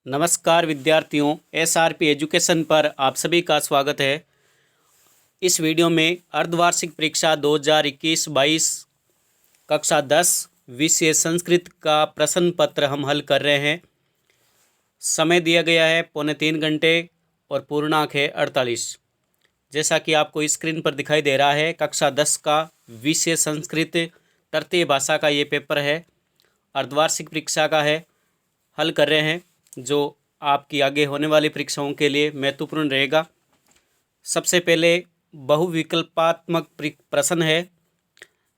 नमस्कार विद्यार्थियों, SRP education पर आप सभी का स्वागत है। इस वीडियो में अर्धवार्षिक परीक्षा 2021-22 कक्षा 10 विषय संस्कृत का प्रश्न पत्र हम हल कर रहे हैं। समय दिया गया है 2.25 घंटे और पूर्णांक है 48। जैसा कि आपको स्क्रीन पर दिखाई दे रहा है, कक्षा 10 का विषय संस्कृत तृतीय भाषा का ये पेपर है, अर्धवार्षिक परीक्षा का है। हल कर रहे हैं जो आपकी आगे होने वाली परीक्षाओं के लिए महत्वपूर्ण रहेगा। सबसे पहले बहुविकल्पात्मक प्रश्न है,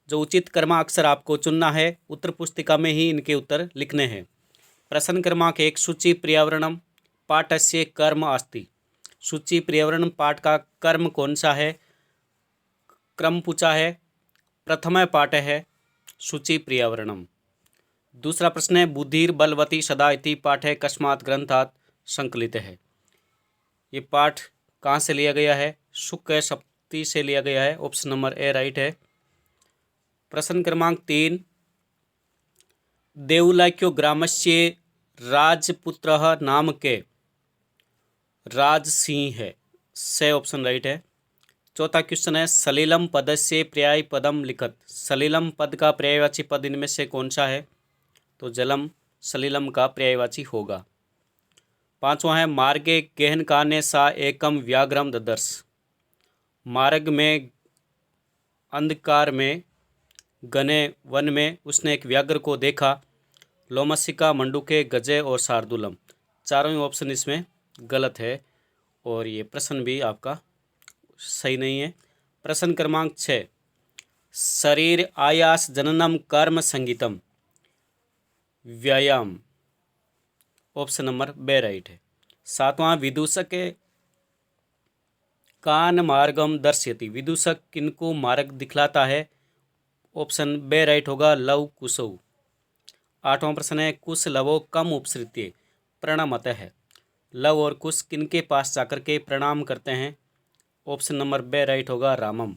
जो उचित क्रमाक्षर आपको चुनना है। उत्तर पुस्तिका में ही इनके उत्तर लिखने हैं। प्रश्न क्रमांक 1, शुचि पर्यावरणम पाठस्य कर्म अस्ति। शुचि पर्यावरण पाठ का कर्म कौन सा है? क्रम पूछा है, प्रथम पाठ है शुचि पर्यावरणम। दूसरा प्रश्न है, बुद्धिर बलवती सदा इति पाठ है कस्मात् ग्रंथात् संकलित है। ये पाठ कहाँ से लिया गया है? शुक्ल सप्तति से लिया गया है। ऑप्शन नंबर ए राइट है। प्रश्न क्रमांक 3, देवलाक्यो ग्रामस्य राजपुत्रः नाम के राजसिंह है, से ऑप्शन राइट है। चौथा क्वेश्चन है, सलिलम पदस्य पर्याय पदम लिखत। सलिलम पद का पर्यायवाची पद इनमें से कौन सा है? तो जलम सलिलम का पर्यायवाची होगा। पांचवा है, मार्गे गहन काने सा एकम व्याघ्रम ददर्श। मार्ग में अंधकार में घने वन में उसने एक व्याघ्र को देखा। लोमसिका, मंडूके, गजे और शार्दुलम। चारों ही ऑप्शन इसमें गलत है और ये प्रश्न भी आपका सही नहीं है। प्रश्न क्रमांक 6, शरीर आयास जननम कर्म संगीतम व्यायाम। ऑप्शन नंबर बे राइट है। सातवां, विदूषक कान मार्गम दर्शयति। विदूषक किनको मार्ग दिखलाता है? ऑप्शन बे राइट होगा, लव कुशौ। आठवां प्रश्न है, कुश लवो कम उपसृत्य प्रणामत है। लव और कुश किनके पास जाकर के प्रणाम करते हैं? ऑप्शन नंबर बे राइट होगा, रामम।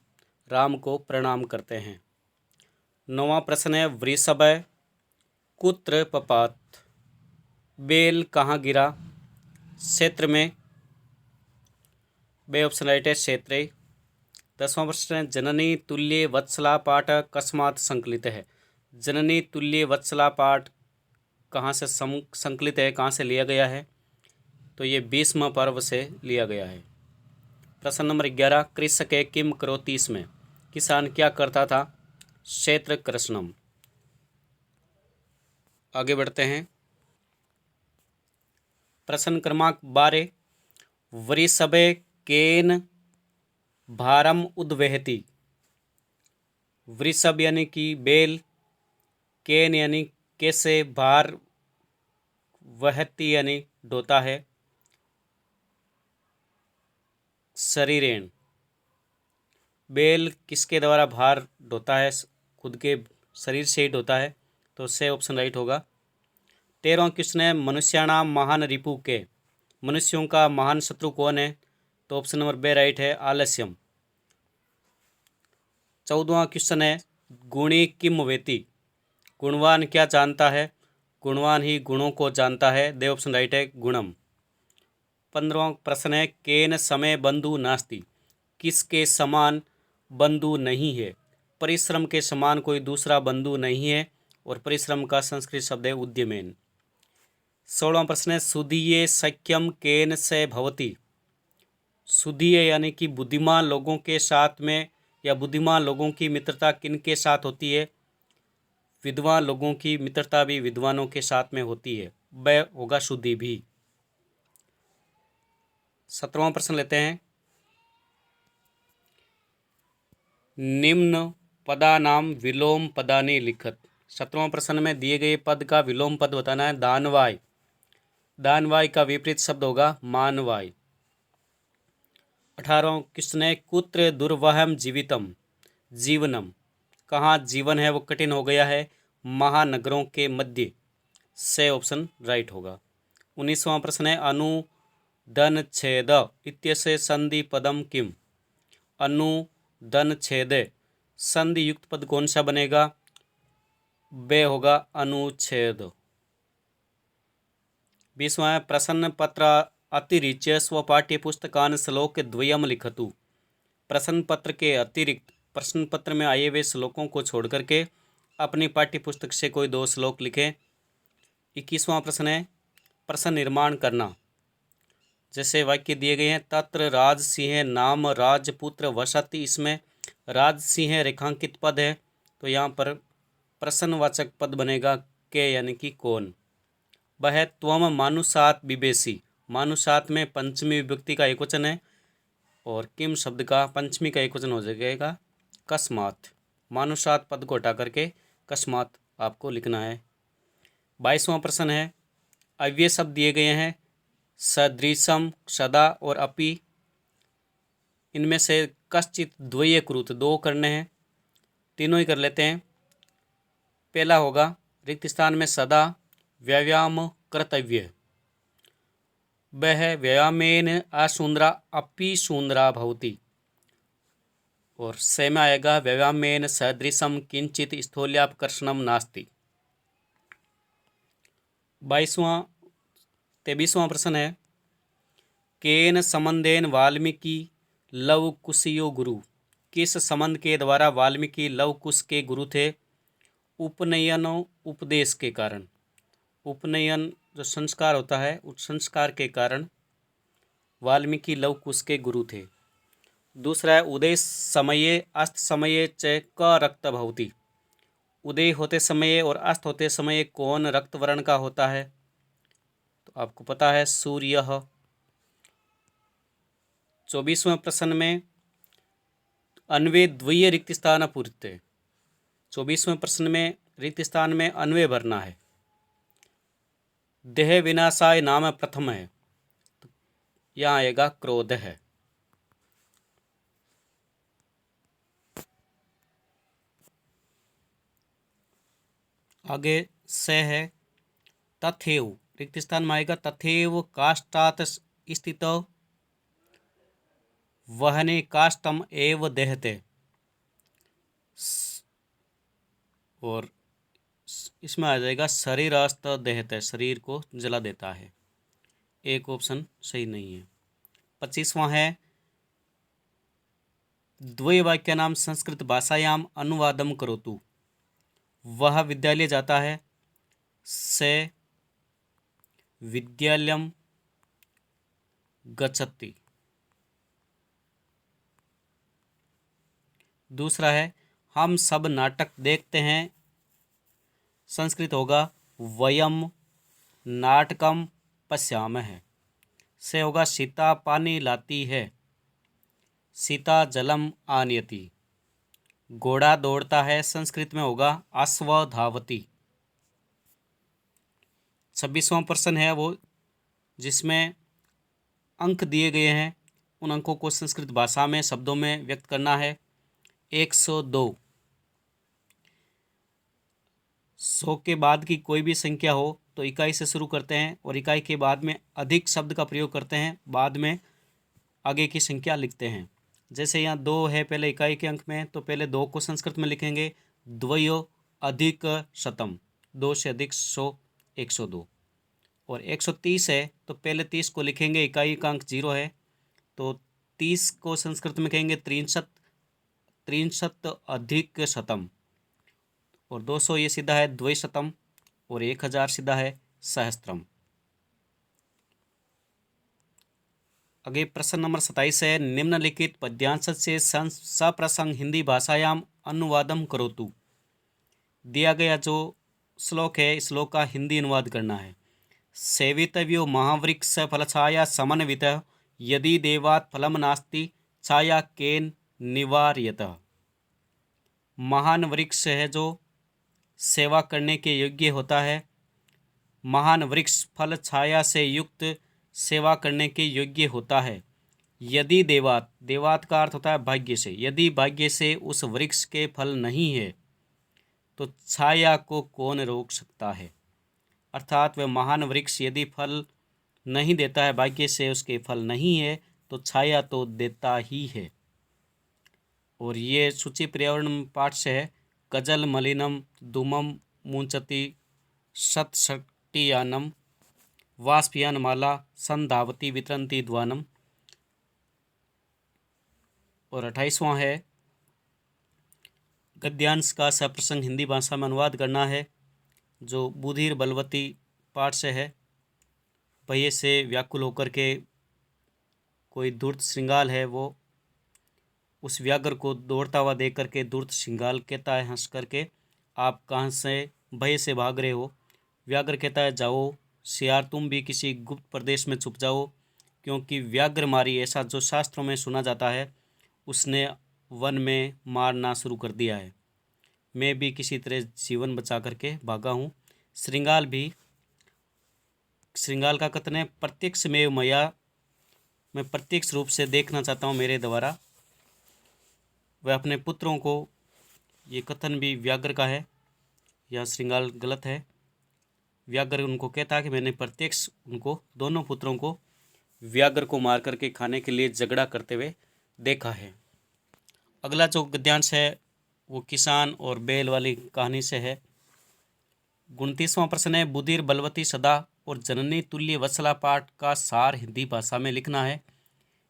राम को प्रणाम करते हैं। नौवां प्रश्न है, वृषभ कुत्र पपात। बेल कहाँ गिरा? क्षेत्र में। बे ऑप्शन राइट है, क्षेत्र। 10वां प्रश्न है, जननी तुल्य वत्सला पाठ कस्मात् संकलित है। जननी तुल्य वत्सला पाठ कहाँ से संकलित है, कहाँ से लिया गया है? तो ये भीष्म पर्व से लिया गया है। प्रश्न नंबर 11, कृषक किम करोति। इसमें किसान क्या करता था? क्षेत्र कृष्णम। आगे बढ़ते हैं। प्रश्न क्रमांक 12, वृषभे केन भारम उद्वहति। वृषभ यानी कि बेल, केन यानी कैसे, भार वहती यानी ढोता है, शरीरेण। बेल किसके द्वारा भार ढोता है? खुद के शरीर से ही ढोता है, तो से ऑप्शन राइट होगा। 13वां क्वेश्चन है, मनुष्याणाम महान रिपु के। मनुष्यों का महान शत्रु कौन है? तो ऑप्शन नंबर बे राइट है, आलस्यम। 14वां क्वेश्चन है, गुणी किम वेति। गुणवान क्या जानता है? गुणवान ही गुणों को जानता है, दे ऑप्शन राइट है, गुणम। 15वां प्रश्न है, केन समय बंधु नास्ति। किसके समान बंधु नहीं है? परिश्रम के समान कोई दूसरा बंधु नहीं है और परिश्रम का संस्कृत शब्द है उद्यमेन। 16वां प्रश्न है, सुधीये सख्यम केन से भवति। सुधीय यानी कि बुद्धिमान लोगों के साथ में या बुद्धिमान लोगों की मित्रता किनके साथ होती है? विद्वान लोगों की मित्रता भी विद्वानों के साथ में होती है, वह होगा शुद्धि भी। 17वां प्रश्न लेते हैं, निम्न पदानाम विलोम पदानि लिखत। 17वां प्रश्न में दिए गए पद का विलोम पद बताना है। दानवाय, दानवाय का विपरीत शब्द होगा मानवाय। 18वां क्वेश्चन है, कुत्र दुर्वहम जीवितम। जीवनम, कहाँ जीवन है वो कठिन हो गया है? महानगरों के मध्य, से ऑप्शन राइट होगा। 19वां प्रश्न है, अनुदन छेद इत्यस्य संधि पदम किम। अनुदन छेद संधि युक्त पद कौन सा बनेगा? बे होगा, अनुच्छेद। 20वां है प्रश्न पत्र अतिरिच्य स्वपाठ्यपुस्तकान् श्लोकद्वयं लिखतु। प्रश्न पत्र के अतिरिक्त प्रश्न पत्र में आए हुए श्लोकों को छोड़ करके अपनी पाठ्य पुस्तक से कोई 2 श्लोक लिखें। 21वां प्रश्न है प्रश्न निर्माण करना। जैसे वाक्य दिए गए हैं, तत्र राज सिंह नाम राजपुत्र वसति, इसमें राज सिंह रेखांकित पद है तो यहाँ पर प्रश्नवाचक पद बनेगा के यानी कि कौन। वह त्वम मानुषात बिबेसी, मानुषात में पंचमी विभक्ति का एकवचन है और किम शब्द का पंचमी का एकवचन हो जाएगा कस्मात। मानुषात पद को हटा करके कस्मात आपको लिखना है। 22वां प्रश्न है अव्यय शब्द दिए गए हैं सदृशम, सदा और अपि, इनमें से कश्चित द्वय कृत 2 करने हैं, तीनों ही कर लेते हैं। पहला होगा रिक्त स्थान में सदा व्यायाम कर्तव्य, वह व्यायामेन असुंदरा अपि सुंदरा भवति, और से में आएगा व्यायामेन सदृशम किंचित स्थूल्यापकर्षणम नास्ति। 23वां प्रश्न है केन संबंधेन वाल्मीकि लव कुशियो गुरु, किस संबंध के द्वारा वाल्मीकि लव कुश के गुरु थे। उपनयन उपदेश के कारण, उपनयन जो संस्कार होता है उस संस्कार के कारण वाल्मीकि लव कुश के गुरु थे। दूसरा है उदय समये अस्त समये च क रक्त भवति, उदय होते समय और अस्त होते समय कौन रक्त वर्ण का होता है, तो आपको पता है सूर्य। 24वें प्रश्न में अन्वय द्वय रिक्त स्थान पूर्ते, 24वें प्रश्न में रिक्त स्थान में अन्वय भरना है। देह विनाशाय नाम प्रथम है, तो यहाँ आएगा क्रोध है। आगे से है तथेव, रिक्त स्थान में आएगा तथेव काष्ठात् स्थितौ वहने काष्ठम एव दहते, और इसमें आ जाएगा शरीरास्त दहते, शरीर को जला देता है। एक ऑप्शन सही नहीं है। 25वां है द्वय वाक्य नाम संस्कृत भाषायाम अनुवादम करोतु, वह विद्यालय जाता है से विद्यालयम गच्छति। दूसरा है हम सब नाटक देखते हैं, संस्कृत होगा वयम नाटकम पश्यामः, से होगा सीता पानी लाती है, सीता जलम आनयति। घोड़ा दौड़ता है, संस्कृत में होगा अश्व धावति। 26वां प्रश्न है वो जिसमें अंक दिए गए हैं, उन अंकों को संस्कृत भाषा में शब्दों में व्यक्त करना है। 102, 100 के बाद की कोई भी संख्या हो तो इकाई से शुरू करते हैं और इकाई के बाद में अधिक शब्द का प्रयोग करते हैं, बाद में आगे की संख्या लिखते हैं। जैसे यहाँ 2 है पहले इकाई के अंक में, तो पहले 2 को संस्कृत में लिखेंगे द्वयो अधिक शतम, 2 से अधिक 100 102। और 130 है तो पहले 30 को लिखेंगे, इकाई का अंक 0 है तो 30 को संस्कृत में कहेंगे त्रिंशत, त्रिंशत अधिक शतम, और 200 ये सीधा है द्विशतम, और 1000 सीधा है सहस्त्रम। आगे प्रश्न नंबर 27 है निम्नलिखित पद्यांश से सप्रसंग हिंदी भाषायाम अनुवादम करोतु। दिया गया जो श्लोक है इस श्लोक का हिंदी अनुवाद करना है। सेवितव्यो महावृक्ष फलछाया समन्वितः यदि देवात् फलम नास्ति छाया केन निवार्यतः। महान वृक्ष है जो सेवा करने के योग्य होता है, महान वृक्ष फल छाया से युक्त सेवा करने के योग्य होता है। यदि देवात, देवात का अर्थ होता है भाग्य से, यदि भाग्य से उस वृक्ष के फल नहीं है तो छाया को कौन रोक सकता है। अर्थात वह महान वृक्ष यदि फल नहीं देता है, भाग्य से उसके फल नहीं है, तो छाया तो देता ही है। और ये सूची पर्यावरण पाठ से है। कजल मलिनम धूमम मुंचति सतशक्तियानम वाष्पयान माला संधावती वितरंती ध्वानम। और 28वां है गद्यांश का सप्रसंग हिंदी भाषा में अनुवाद करना है, जो बुधिर बलवती पाठ से है। भय से व्याकुल होकर के कोई धूर्त श्रृंगाल है, वो उस व्याघ्र को दौड़ता हुआ देख करके धूर्त श्रृंगाल कहता है हंस करके, आप कहाँ से भय से भाग रहे हो। व्याघ्र कहता है, जाओ सियार, तुम भी किसी गुप्त प्रदेश में छुप जाओ, क्योंकि व्याघ्र मारी, ऐसा जो शास्त्रों में सुना जाता है, उसने वन में मारना शुरू कर दिया है। मैं भी किसी तरह जीवन बचा करके भागा हूँ। श्रृंगाल का कथन है, प्रत्यक्ष में मया, मैं प्रत्यक्ष रूप से देखना चाहता हूँ मेरे द्वारा। वह अपने पुत्रों को, ये कथन भी व्याघ्र का है, यह श्रृंगाल गलत है। व्याघ्र उनको कहता है कि मैंने प्रत्यक्ष उनको, दोनों पुत्रों को व्याघ्र को मार करके खाने के लिए झगड़ा करते हुए देखा है। अगला जो गद्यांश है वो किसान और बैल वाली कहानी से है। 29वां प्रश्न है, बुधिर बलवती सदा और जननी तुल्य वत्सला पाठ का सार हिंदी भाषा में लिखना है।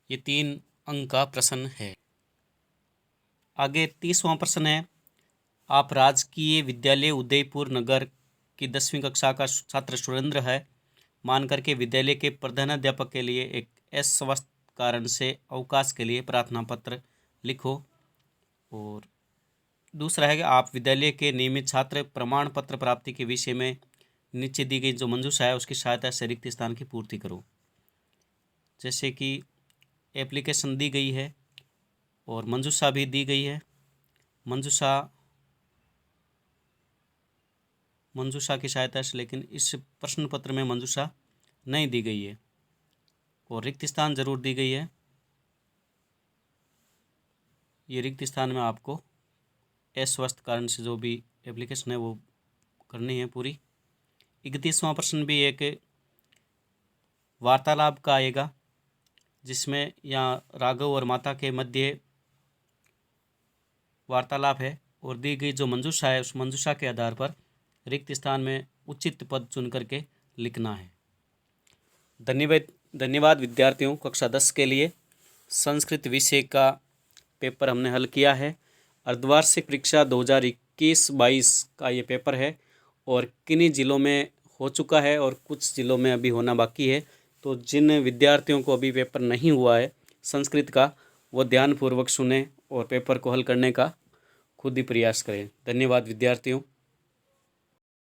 ये 3 अंक का प्रश्न है। आगे 30वां प्रश्न है, आप राजकीय विद्यालय उदयपुर नगर की 10वीं कक्षा का छात्र सुरेंद्र है, मान करके विद्यालय के प्रधानाध्यापक के लिए एक अस्वस्थ कारण से अवकाश के लिए प्रार्थना पत्र लिखो। और दूसरा है कि आप विद्यालय के नियमित छात्र प्रमाण पत्र प्राप्ति के विषय में नीचे दी गई जो मंजूषा है उसकी सहायता से रिक्त स्थान की पूर्ति करो। जैसे कि एप्लीकेशन दी गई है और मंजूषा भी दी गई है। मंजूषा की सहायता से, लेकिन इस प्रश्न पत्र में मंजूषा नहीं दी गई है और रिक्त स्थान जरूर दी गई है। ये रिक्त स्थान में आपको अस्वस्थ कारण से जो भी एप्लीकेशन है वो करनी है पूरी। 31वां प्रश्न भी एक वार्तालाप का आएगा, जिसमें यहाँ राघव और माता के मध्य वार्तालाप है और दी गई जो मंजूषा है उस मंजूषा के आधार पर रिक्त स्थान में उचित पद चुन करके लिखना है। धन्यवाद विद्यार्थियों। कक्षा 10 के लिए संस्कृत विषय का पेपर हमने हल किया है। अर्धवार्षिक परीक्षा 2021-22 का ये पेपर है और किन्हीं ज़िलों में हो चुका है और कुछ ज़िलों में अभी होना बाकी है। तो जिन विद्यार्थियों को अभी पेपर नहीं हुआ है संस्कृत का, वो ध्यानपूर्वक सुने और पेपर को हल करने का खुद ही प्रयास करें। धन्यवाद विद्यार्थियों।